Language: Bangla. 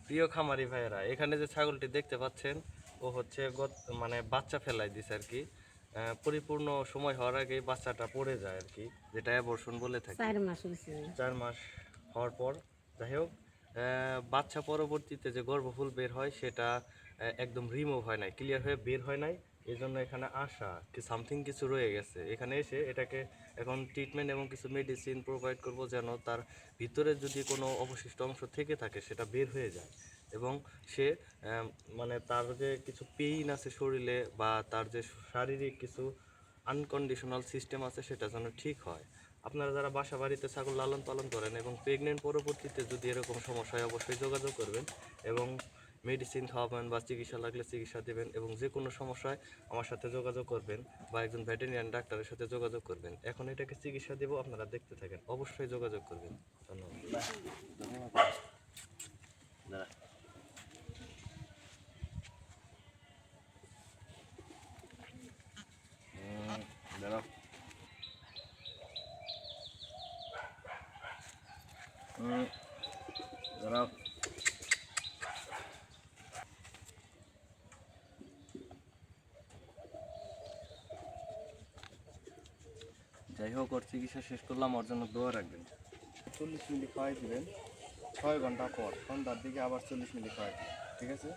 প্রিয় খামারি ভাইয়েরা, এখানে যে ছাগলটি দেখতে পাচ্ছেন ও হচ্ছে মানে বাচ্চা ফেলাই দিছে আর কি। পরিপূর্ণ সময় হওয়ার আগেই বাচ্চাটা পড়ে যায় আর কি, যেটা অ্যাবর্শন বলে থাকি। 4 মাস হয়েছে। 4 মাস হওয়ার পর যাই হোক, বাচ্চা পরবর্তীতে যে গর্ভফুল বের হয় সেটা একদম রিমুভ হয় নাই, ক্লিয়ার হয়ে বের হয় নাই। এই জন্য এখানে আসা কি সামথিং কিছু রয়ে গেছে। এখানে এসে এটাকে এখন ট্রিটমেন্ট এবং কিছু মেডিসিন প্রোভাইড করব, যেন তার ভিতরে যদি কোনো অবশিষ্ট অংশ থেকে থাকে সেটা বের হয়ে যায় এবং সে মানে তার যে কিছু পেইন আছে শরীরে বা তার যে শারীরিক কিছু আনকন্ডিশনাল সিস্টেম আছে সেটা যেন ঠিক হয়। আপনারা যারা বাসা বাড়িতে ছাগল লালন পালন করেন এবং প্রেগনেন্ট পরবর্তীতে যদি এরকম সমস্যা হয় অবশ্যই যোগাযোগ করবেন এবং মেডিসিন খাওয়াবেন বা চিকিৎসা লাগলে চিকিৎসা দেবেন এবং যে কোনো সমস্যায় আমার সাথে যোগাযোগ করবেন বা একজন ভেটেরিনারি ডাক্তারের সাথে যোগাযোগ করবেন। এখন এটাকে চিকিৎসা দেবো, আপনারা দেখতে থাকেন, অবশ্যই যোগাযোগ করবেন। ধন্যবাদ। দাঁড়াও। দাঁড়াও। যাই হোক, ওর চিকিৎসা শেষ করলাম, ওর জন্য দোয়া রাখবেন। 40 মিনিট খাওয়াই দিবেন, 6 ঘন্টা পর সন্ধ্যার দিকে আবার 40 মিনিট খাওয়াই দিবেন, ঠিক আছে?